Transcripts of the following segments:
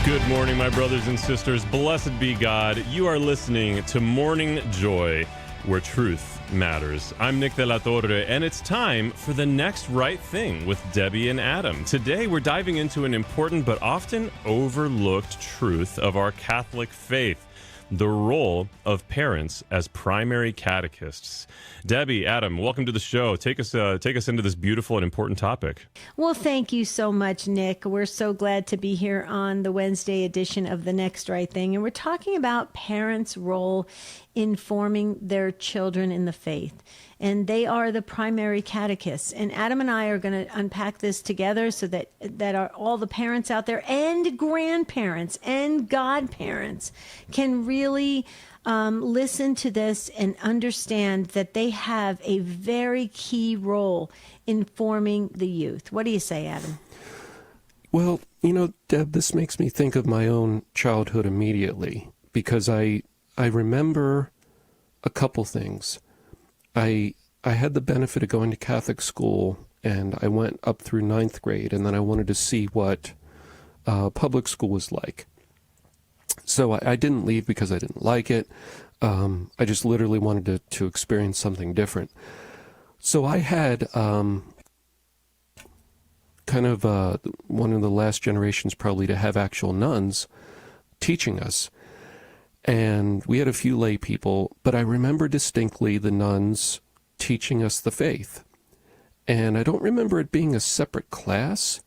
Good morning, my brothers and sisters. Blessed be God. You are listening to Morning Joy, where truth matters. I'm Nick de la Torre, and it's time for the next right thing with Debbie and Adam. Today, we're diving into an important but often overlooked truth of our Catholic faith: the role of parents as primary catechists. Debbie, Adam, welcome to the show. Take us into this beautiful and important topic. Well, thank you so much, Nick. We're so glad to be here on the Wednesday edition of The Next Right Thing. And we're talking about parents' role in forming their children in the faith. And they are the primary catechists. And Adam and I are going to unpack this together so that are all the parents out there and grandparents and godparents can really listen to this and understand that they have a very key role in forming the youth. What do you say, Adam? Well, Deb, this makes me think of my own childhood immediately, because I remember a couple things. I had the benefit of going to Catholic school, and I went up through ninth grade, and then I wanted to see what public school was like. So I didn't leave because I didn't like it. I just literally wanted to experience something different. So I had kind of one of the last generations probably to have actual nuns teaching us. And we had a few lay people, but I remember distinctly the nuns teaching us the faith. And I don't remember it being a separate class,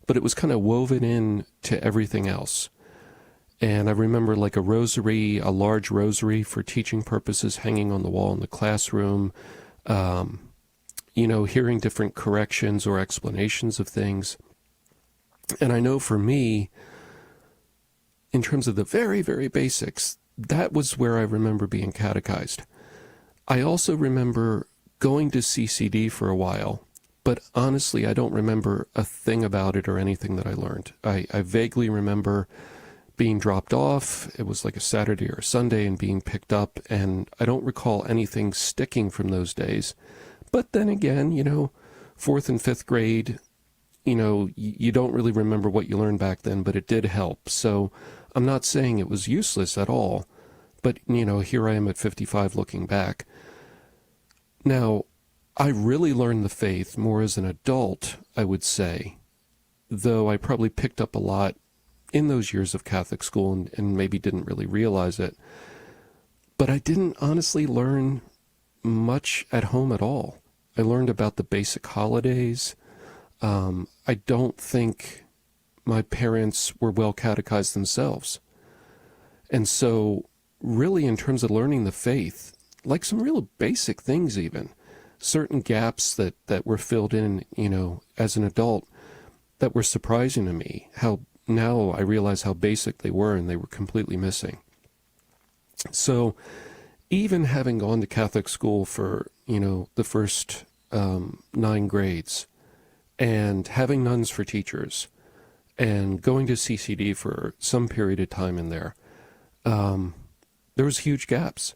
but it was kind of woven in to everything else. And I remember like a rosary, a large rosary for teaching purposes hanging on the wall in the classroom, hearing different corrections or explanations of things. And I know for me, in terms of the very, very basics, that was where I remember being catechized. I also remember going to CCD for a while, but honestly, I don't remember a thing about it or anything that I learned. I vaguely remember being dropped off. It was like a Saturday or a Sunday, and being picked up, and I don't recall anything sticking from those days. But then again, fourth and fifth grade, you don't really remember what you learned back then, but it did help. So I'm not saying it was useless at all, but, here I am at 55 looking back. Now, I really learned the faith more as an adult, I would say, though I probably picked up a lot in those years of Catholic school and maybe didn't really realize it. But I didn't honestly learn much at home at all. I learned about the basic holidays. I don't think my parents were well catechized themselves. And so really, in terms of learning the faith, like some real basic things even, certain gaps that were filled in, as an adult, that were surprising to me, how now I realize how basic they were, and they were completely missing. So even having gone to Catholic school for, the first 9 grades, and having nuns for teachers, and going to CCD for some period of time in there, there was huge gaps.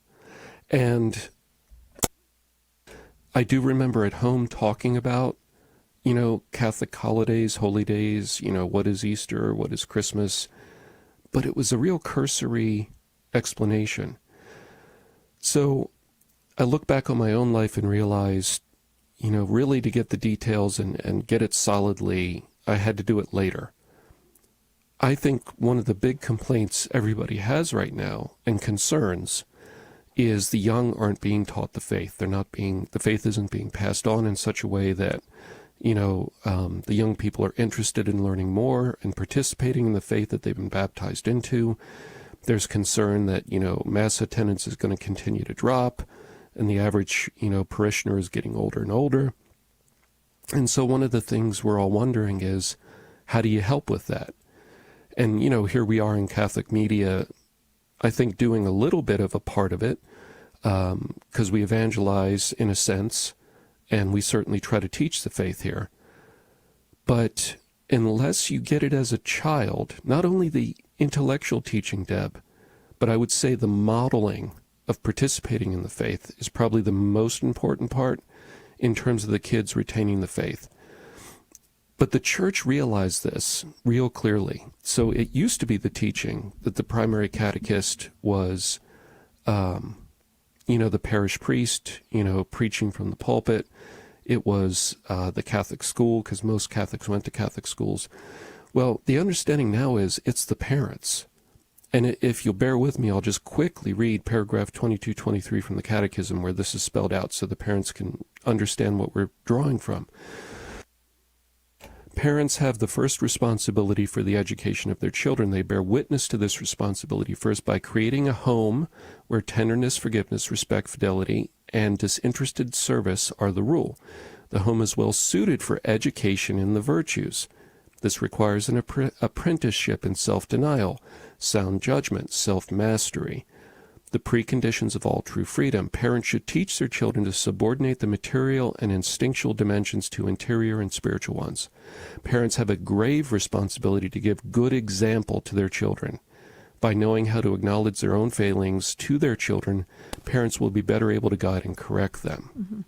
And I do remember at home talking about, Catholic holidays, holy days, what is Easter, what is Christmas, but it was a real cursory explanation. So I look back on my own life and realized, really to get the details and get it solidly, I had to do it later. I think one of the big complaints everybody has right now and concerns is the young aren't being taught the faith. The faith isn't being passed on in such a way that the young people are interested in learning more and participating in the faith that they've been baptized into. There's concern that, mass attendance is going to continue to drop, and the average, parishioner is getting older and older. And so one of the things we're all wondering is, how do you help with that? And, here we are in Catholic media, I think doing a little bit of a part of it, because we evangelize in a sense, and we certainly try to teach the faith here. But unless you get it as a child, not only the intellectual teaching, Deb, but I would say the modeling of participating in the faith is probably the most important part in terms of the kids retaining the faith. But the church realized this real clearly. So it used to be the teaching that the primary catechist was, the parish priest, preaching from the pulpit. It was the Catholic school, because most Catholics went to Catholic schools. Well, the understanding now is it's the parents. And if you'll bear with me, I'll just quickly read paragraph 2223 from the Catechism, where this is spelled out so the parents can understand what we're drawing from. Parents have the first responsibility for the education of their children. They bear witness to this responsibility first by creating a home where tenderness, forgiveness, respect, fidelity, and disinterested service are the rule. The home is well suited for education in the virtues. This requires an apprenticeship in self-denial, sound judgment, self-mastery, the preconditions of all true freedom. Parents should teach their children to subordinate the material and instinctual dimensions to interior and spiritual ones. Parents have a grave responsibility to give good example to their children. By knowing how to acknowledge their own failings to their children, parents will be better able to guide and correct them. Mm-hmm.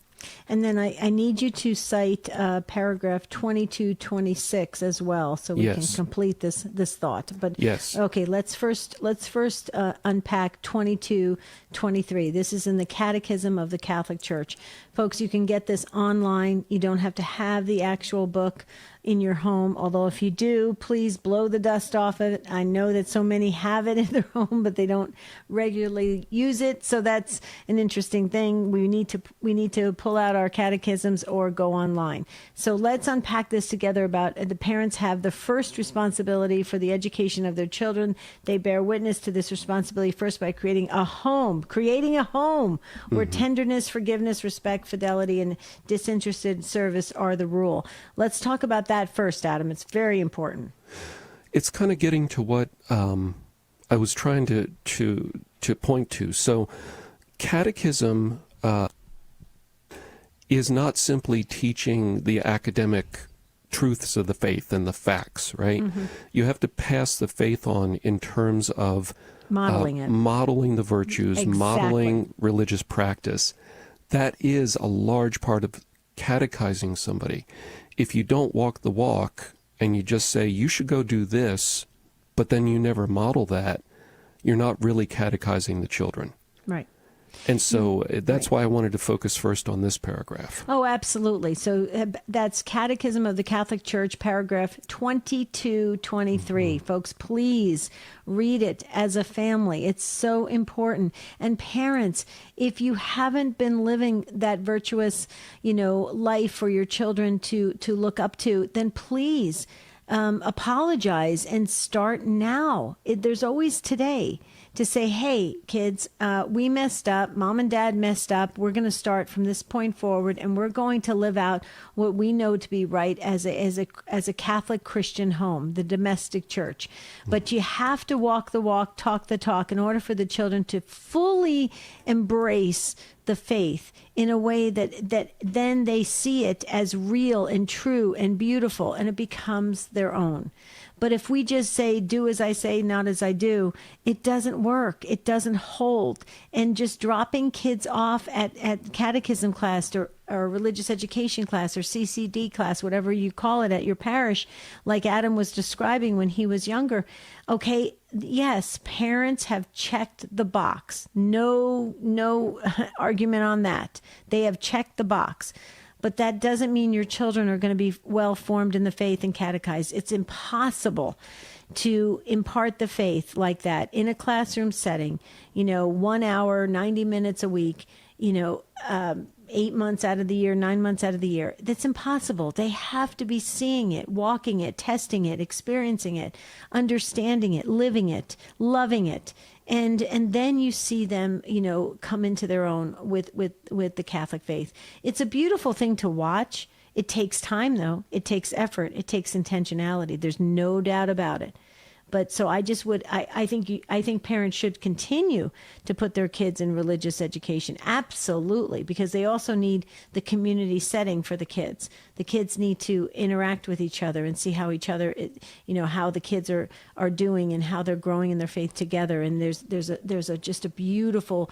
And then I need you to cite paragraph 2226 as well, so we can complete this thought. But yes. Okay, let's first unpack 2223. This is in the Catechism of the Catholic Church. Folks, you can get this online. You don't have to have the actual book in your home, although if you do, please blow the dust off of it. I know that so many have it in their home, but they don't regularly use it, so that's an interesting thing. We need to pull out our catechisms or go online. So let's unpack this together about the parents have the first responsibility for the education of their children. They bear witness to this responsibility first by creating a home where tenderness, forgiveness, respect, fidelity, and disinterested service are the rule. Let's talk about that first, Adam. It's very important. It's kind of getting to what I was trying to point to. So catechism is not simply teaching the academic truths of the faith and the facts, right? Mm-hmm. You have to pass the faith on in terms of modeling the virtues, exactly. Modeling religious practice. That is a large part of catechizing somebody. If you don't walk the walk and you just say, you should go do this, but then you never model that, you're not really catechizing the children. Right. And so that's why I wanted to focus first on this paragraph. Oh, absolutely. So that's Catechism of the Catholic Church, paragraph 2223. Mm-hmm. Folks, please read it as a family. It's so important. And parents, if you haven't been living that virtuous, life for your children to look up to, then please apologize and start now. There's always today to say, hey, kids, we messed up. Mom and dad messed up. We're going to start from this point forward, and we're going to live out what we know to be right as a Catholic Christian home, the domestic church. But you have to walk the walk, talk the talk in order for the children to fully embrace the faith in a way that then they see it as real and true and beautiful, and it becomes their own. But if we just say, do as I say, not as I do, it doesn't work. It doesn't hold. And just dropping kids off at catechism class or religious education class or CCD class, whatever you call it at your parish, like Adam was describing when he was younger. Okay, yes, parents have checked the box. No argument on that. They have checked the box. But that doesn't mean your children are going to be well formed in the faith and catechized. It's impossible to impart the faith like that in a classroom setting, 1 hour, 90 minutes a week, 8 months out of the year, 9 months out of the year. That's impossible. They have to be seeing it, walking it, testing it, experiencing it, understanding it, living it, loving it. And then you see them, come into their own with the Catholic faith. It's a beautiful thing to watch. It takes time, though. It takes effort. It takes intentionality. There's no doubt about it. But so I think parents should continue to put their kids in religious education. Absolutely. Because they also need the community setting for the kids. The kids need to interact with each other and see how each other, how the kids are doing and how they're growing in their faith together. And there's just a beautiful,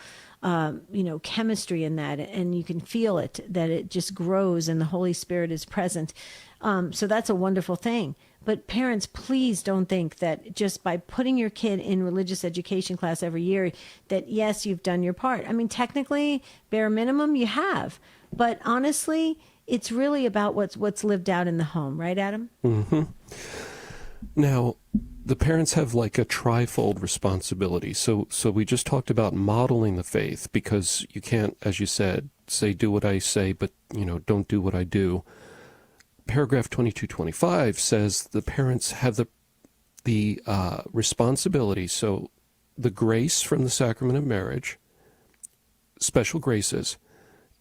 chemistry in that. And you can feel it, that it just grows and the Holy Spirit is present. So that's a wonderful thing. But parents, please don't think that just by putting your kid in religious education class every year, that yes, you've done your part. I mean, technically, bare minimum, you have. But honestly, it's really about what's lived out in the home, right, Adam? Mm-hmm. Now, the parents have like a trifold responsibility. So we just talked about modeling the faith, because you can't, as you said, say do what I say, but don't do what I do. Paragraph 2225 says the parents have the responsibility. So the grace from the sacrament of marriage, special graces,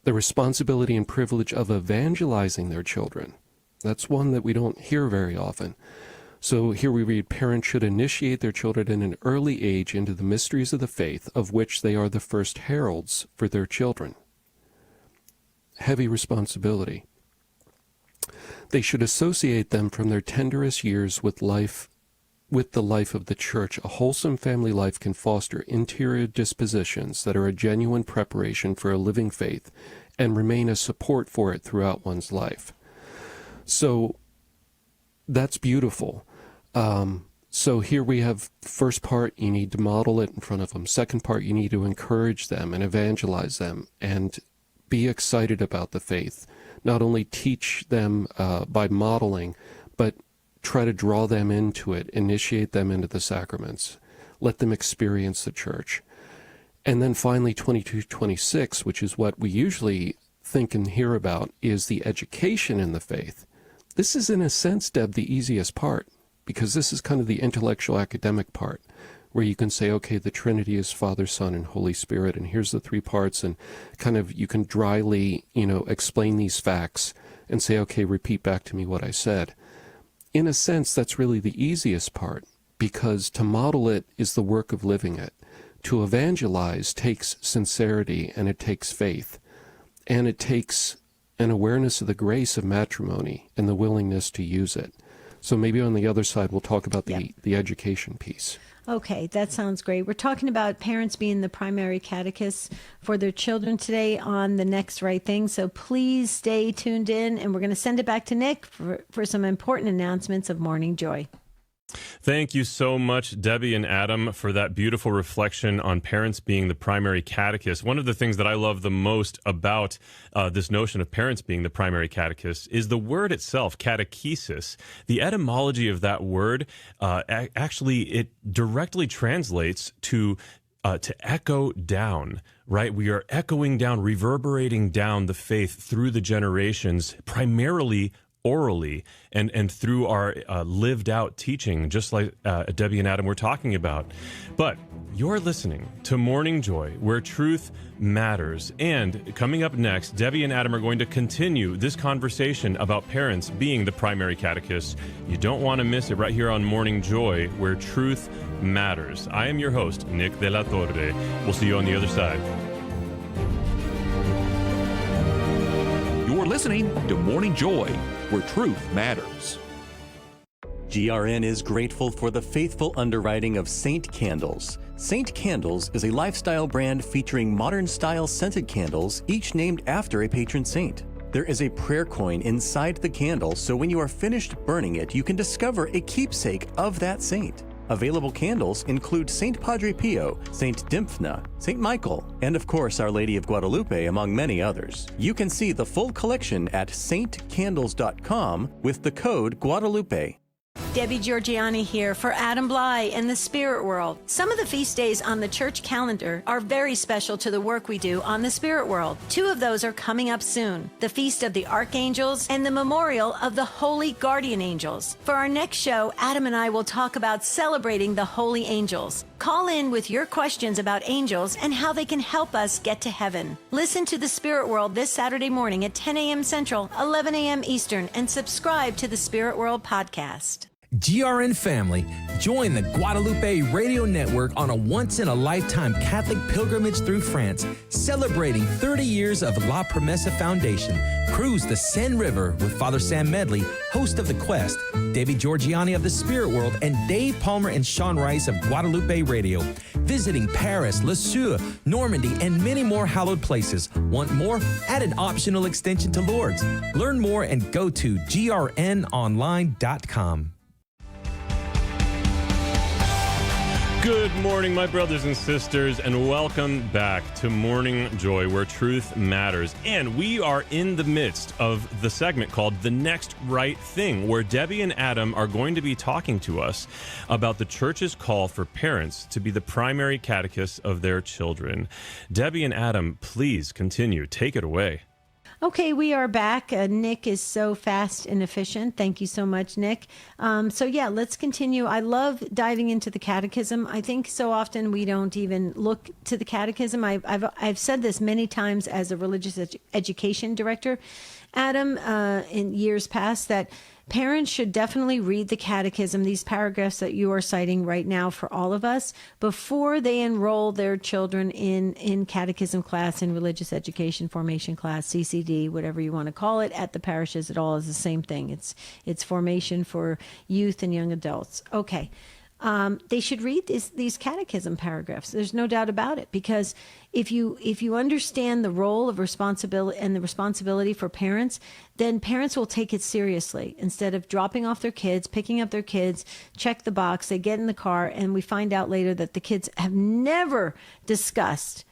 the responsibility and privilege of evangelizing their children. That's one that we don't hear very often. So here we read, parents should initiate their children in an early age into the mysteries of the faith, of which they are the first heralds for their children. Heavy responsibility. They should associate them from their tenderest years with the life of the church. A wholesome family life can foster interior dispositions that are a genuine preparation for a living faith and remain a support for it throughout one's life. So that's beautiful. So here we have first part, you need to model it in front of them. Second part, you need to encourage them and evangelize them and be excited about the faith. Not only teach them by modeling, but try to draw them into it, initiate them into the sacraments, let them experience the church. And then finally, 2226, which is what we usually think and hear about, is the education in the faith. This is, in a sense, Deb, the easiest part, because this is kind of the intellectual academic part, where you can say, okay, the Trinity is Father, Son, and Holy Spirit, and here's the three parts, and kind of you can dryly, explain these facts and say, okay, repeat back to me what I said. In a sense, that's really the easiest part, because to model it is the work of living it. To evangelize takes sincerity, and it takes faith, and it takes an awareness of the grace of matrimony and the willingness to use it. So maybe on the other side, we'll talk about the education piece. Okay, that sounds great. We're talking about parents being the primary catechists for their children today on The Next Right Thing. So please stay tuned in, and we're going to send it back to Nick for some important announcements of Morning Joy. Thank you so much, Debbie and Adam, for that beautiful reflection on parents being the primary catechist. One of the things that I love the most about this notion of parents being the primary catechist is the word itself, catechesis. The etymology of that word, actually, it directly translates to echo down, right? We are echoing down, reverberating down the faith through the generations, primarily orally and through our lived out teaching, just like Debbie and Adam were talking about. But you're listening to Morning Joy, where truth matters. And coming up next, Debbie and Adam are going to continue this conversation about parents being the primary catechists. You don't want to miss it right here on Morning Joy, where truth matters. I am your host, Nick de la Torre. We'll see you on the other side. You're listening to Morning Joy, where truth matters. GRN is grateful for the faithful underwriting of Saint Candles. Saint Candles is a lifestyle brand featuring modern-style scented candles, each named after a patron saint. There is a prayer coin inside the candle, so when you are finished burning it, you can discover a keepsake of that saint. Available candles include St. Padre Pio, St. Dymphna, St. Michael, and of course Our Lady of Guadalupe, among many others. You can see the full collection at saintcandles.com with the code Guadalupe. Debbie Georgiani here for Adam Bly and the Spirit World. Some of the feast days on the church calendar are very special to the work we do on the Spirit World. Two of those are coming up soon: the Feast of the Archangels and the Memorial of the Holy Guardian Angels. For our next show, Adam and I will talk about celebrating the Holy Angels. Call in with your questions about angels and how they can help us get to heaven. Listen to the Spirit World this Saturday morning at 10 a.m. Central, 11 a.m. Eastern, and subscribe to the Spirit World podcast. GRN family, join the Guadalupe Radio Network on a once-in-a-lifetime Catholic pilgrimage through France, celebrating 30 years of La Promesa Foundation. Cruise the Seine River with Father Sam Medley, host of The Quest, Debbie Georgiani of the Spirit World and Dave Palmer and Sean Rice of Guadalupe Radio. Visiting Paris, Le Sueur, Normandy, and many more hallowed places. Want more? Add an optional extension to Lourdes. Learn more and go to grnonline.com. Good morning, my brothers and sisters, and welcome back to Morning Joy, where truth matters. And we are in the midst of the segment called The Next Right Thing, where Debbie and Adam are going to be talking to us about the church's call for parents to be the primary catechists of their children. Debbie and Adam, please continue. Take it away. Okay, we are back. Nick is so fast and efficient. Thank you so much, Nick. Let's continue. I love diving into the catechism. I think so often we don't even look to the catechism. I've said this many times as a religious education director, Adam, in years past, that parents should definitely read the catechism, these paragraphs that you are citing right now for all of us, before they enroll their children in catechism class, in religious education formation class, CCD, whatever you want to call it, at the parishes. It all is the same thing. It's formation for youth and young adults. Okay. They should read these catechism paragraphs. There's no doubt about it, because if you understand the role of responsibility and the responsibility for parents, then parents will take it seriously. Instead of dropping off their kids, picking up their kids, check the box, they get in the car, and we find out later that the kids have never discussed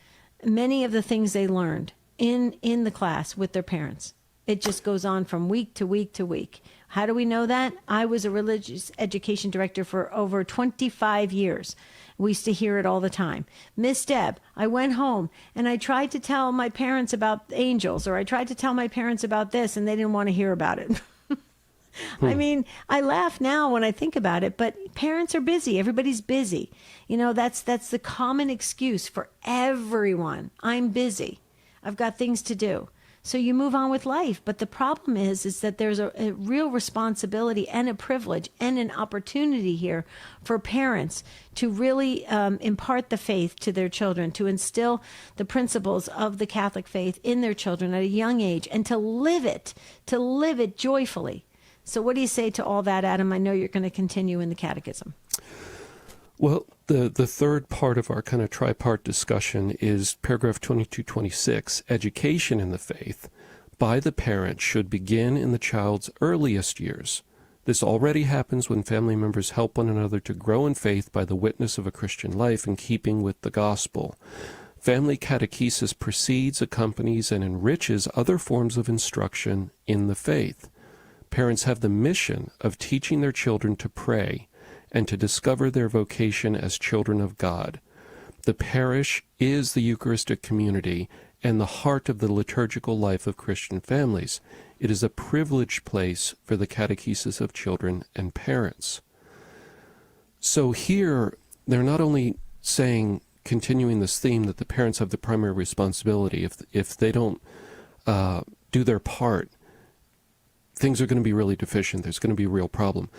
many of the things they learned in the class with their parents. It just goes on from week to week to week. How do we know that? I was a religious education director for over 25 years. We used to hear it all the time. Miss Deb, I went home and I tried to tell my parents about angels, or I tried to tell my parents about this, and they didn't want to hear about it. I mean, I laugh now when I think about it, but parents are busy. Everybody's busy. You know, that's the common excuse for everyone. I'm busy. I've got things to do. So you move on with life. But the problem is that there's a real responsibility and a privilege and an opportunity here for parents to really impart the faith to their children, to instill the principles of the Catholic faith in their children at a young age, and to live it joyfully. So what do you say to all that, Adam? I know you're going to continue in the catechism. Well, the third part of our kind of tripart discussion is paragraph 2226. Education in the faith by the parent should begin in the child's earliest years. This already happens when family members help one another to grow in faith by the witness of a Christian life in keeping with the gospel. Family catechesis precedes, accompanies, and enriches other forms of instruction in the faith. Parents have the mission of teaching their children to pray and to discover their vocation as children of God. The parish is the Eucharistic community and the heart of the liturgical life of Christian families. It is a privileged place for the catechesis of children and parents. So here, they're not only saying, continuing this theme, that the parents have the primary responsibility. If they don't do their part, things are going to be really deficient. There's going to be a real problem.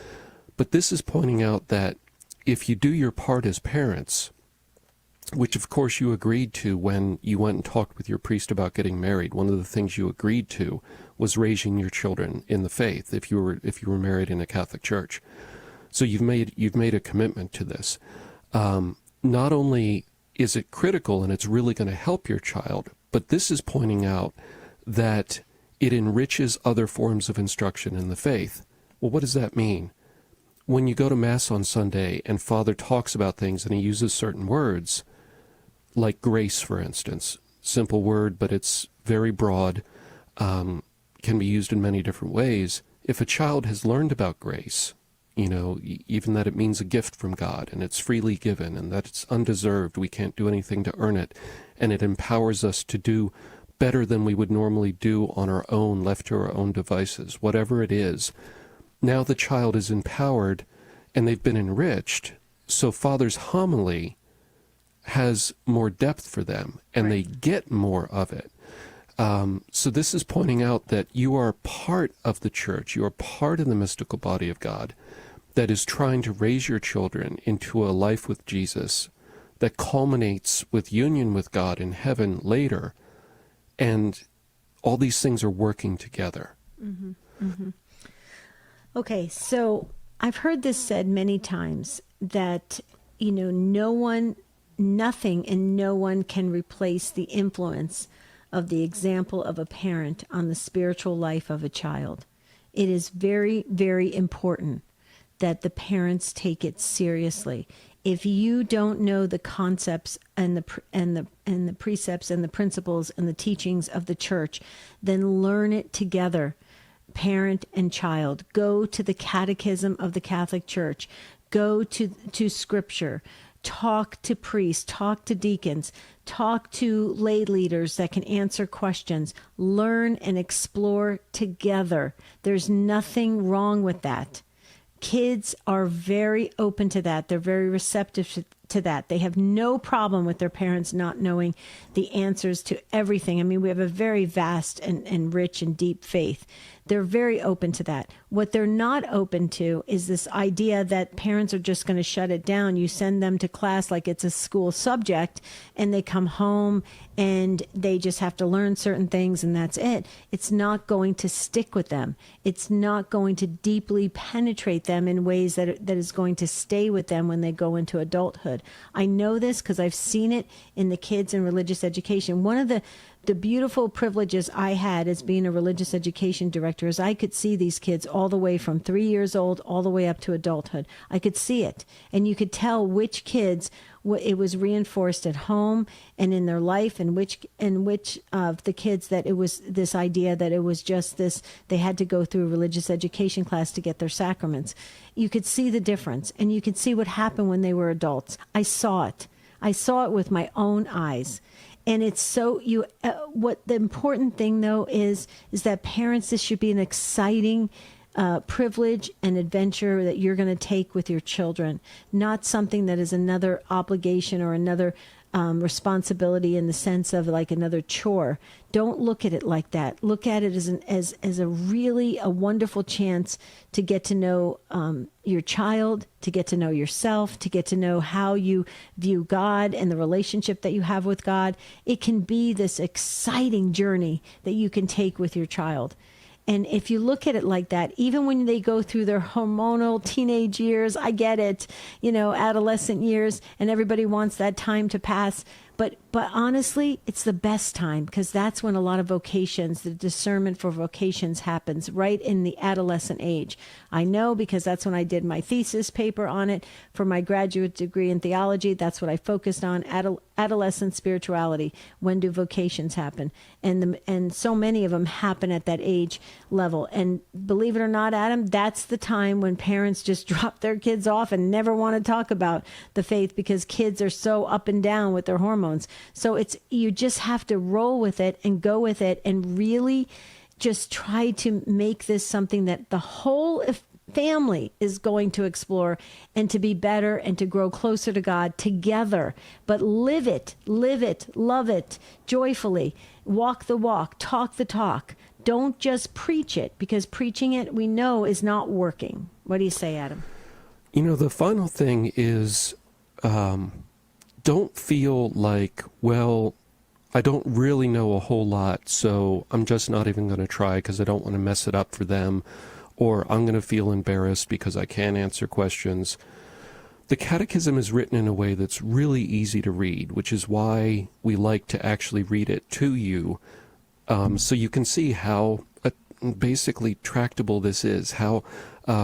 But this is pointing out that if you do your part as parents, which of course you agreed to when you went and talked with your priest about getting married, one of the things you agreed to was raising your children in the faith if you were married in a Catholic church. So you've made a commitment to this. Not only is it critical and it's really going to help your child, but this is pointing out that it enriches other forms of instruction in the faith. Well, what does that mean? When you go to Mass on Sunday and Father talks about things and he uses certain words, like grace, for instance, simple word, but it's very broad, can be used in many different ways. If a child has learned about grace, you know, even that it means a gift from God and it's freely given and that it's undeserved, we can't do anything to earn it, and it empowers us to do better than we would normally do on our own, left to our own devices, whatever it is. Now the child is empowered and they've been enriched, so Father's homily has more depth for them and they get more of it. So this is pointing out that you are part of the church, you are part of the mystical body of God that is trying to raise your children into a life with Jesus that culminates with union with God in heaven later, and all these things are working together. Mm-hmm. Mm-hmm. Okay, so I've heard this said many times that, nothing and no one can replace the influence of the example of a parent on the spiritual life of a child. It is very, very important that the parents take it seriously. If you don't know the concepts and the precepts and the principles and the teachings of the church, then learn it together. Parent and child. Go to the Catechism of the Catholic Church. Go to Scripture. Talk to priests. Talk to deacons. Talk to lay leaders that can answer questions. Learn and explore together. There's nothing wrong with that. Kids are very open to that. They're very receptive to that. They have no problem with their parents not knowing the answers to everything. I mean, we have a very vast and rich and deep faith. They're very open to that. What they're not open to is this idea that parents are just going to shut it down. You send them to class like it's a school subject, and they come home and they just have to learn certain things, and that's it. It's not going to stick with them. It's not going to deeply penetrate them in ways that is going to stay with them when they go into adulthood. I know this because I've seen it in the kids in religious education. One of the beautiful privileges I had as being a religious education director is I could see these kids all the way from 3 years old all the way up to adulthood. I could see it. And you could tell which kids it was reinforced at home and in their life, and which of the kids that it was this idea that it was just this, they had to go through a religious education class to get their sacraments. You could see the difference, and you could see what happened when they were adults. I saw it. I saw it with my own eyes. And it's so what the important thing though is that parents, this should be an exciting privilege and adventure that you're going to take with your children, not something that is another obligation or another responsibility in the sense of like another chore. Don't look at it like that. Look at it as a really a wonderful chance to get to know your child, to get to know yourself, to get to know how you view God and the relationship that you have with God. It can be this exciting journey that you can take with your child. And if you look at it like that, even when they go through their hormonal teenage years, I get it, adolescent years, and everybody wants that time to pass. But honestly, it's the best time, because that's when a lot of vocations, the discernment for vocations happens right in the adolescent age. I know because that's when I did my thesis paper on it for my graduate degree in theology. That's what I focused on, adolescent spirituality. When do vocations happen? And so many of them happen at that age level. And believe it or not, Adam, that's the time when parents just drop their kids off and never want to talk about the faith, because kids are so up and down with their hormones. So you just have to roll with it and go with it and really just try to make this something that the whole family is going to explore and to be better and to grow closer to God together. But live it, love it joyfully. Walk the walk, talk the talk. Don't just preach it, because preaching it we know is not working. What do you say, Adam? The final thing is don't feel like, well, I don't really know a whole lot, so I'm just not even going to try because I don't want to mess it up for them, or I'm going to feel embarrassed because I can't answer questions. The Catechism is written in a way that's really easy to read, which is why we like to actually read it to you, so you can see how basically tractable this is, how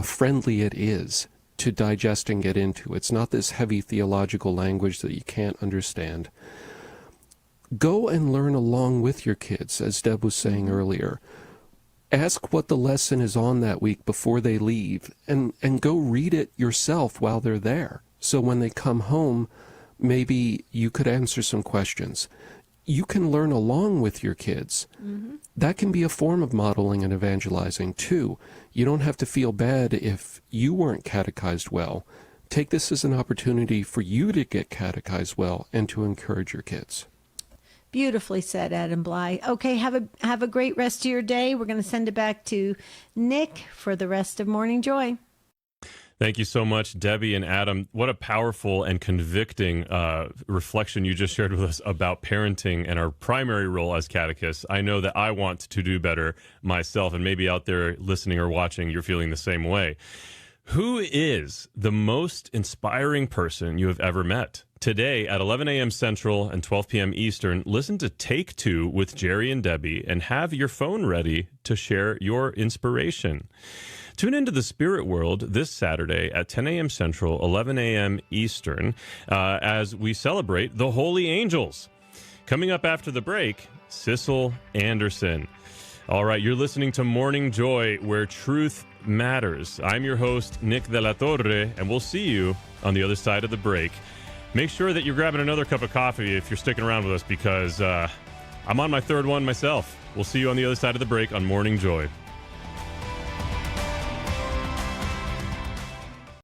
friendly it is to digest and get into. It's not this heavy theological language that you can't understand. Go and learn along with your kids, as Deb was saying earlier. Ask what the lesson is on that week before they leave, and go read it yourself while they're there. So when they come home, maybe you could answer some questions. You can learn along with your kids. Mm-hmm. That can be a form of modeling and evangelizing too. You don't have to feel bad if you weren't catechized well. Take this as an opportunity for you to get catechized well and to encourage your kids. Beautifully said, Adam Bly. Okay, have a great rest of your day. We're going to send it back to Nick for the rest of Morning Joy. Thank you so much, Debbie and Adam. What a powerful and convicting reflection you just shared with us about parenting and our primary role as catechists. I know that I want to do better myself, and maybe out there listening or watching, you're feeling the same way. Who is the most inspiring person you have ever met? Today at 11 a.m. Central and 12 p.m. Eastern, listen to Take Two with Jerry and Debbie and have your phone ready to share your inspiration. Tune into the Spirit World this Saturday at 10 a.m. Central, 11 a.m. Eastern, as we celebrate the Holy Angels. Coming up after the break, Sissel Anderson. All right, you're listening to Morning Joy, where truth matters. I'm your host, Nick de la Torre, and we'll see you on the other side of the break. Make sure that you're grabbing another cup of coffee if you're sticking around with us, because I'm on my third one myself. We'll see you on the other side of the break on Morning Joy.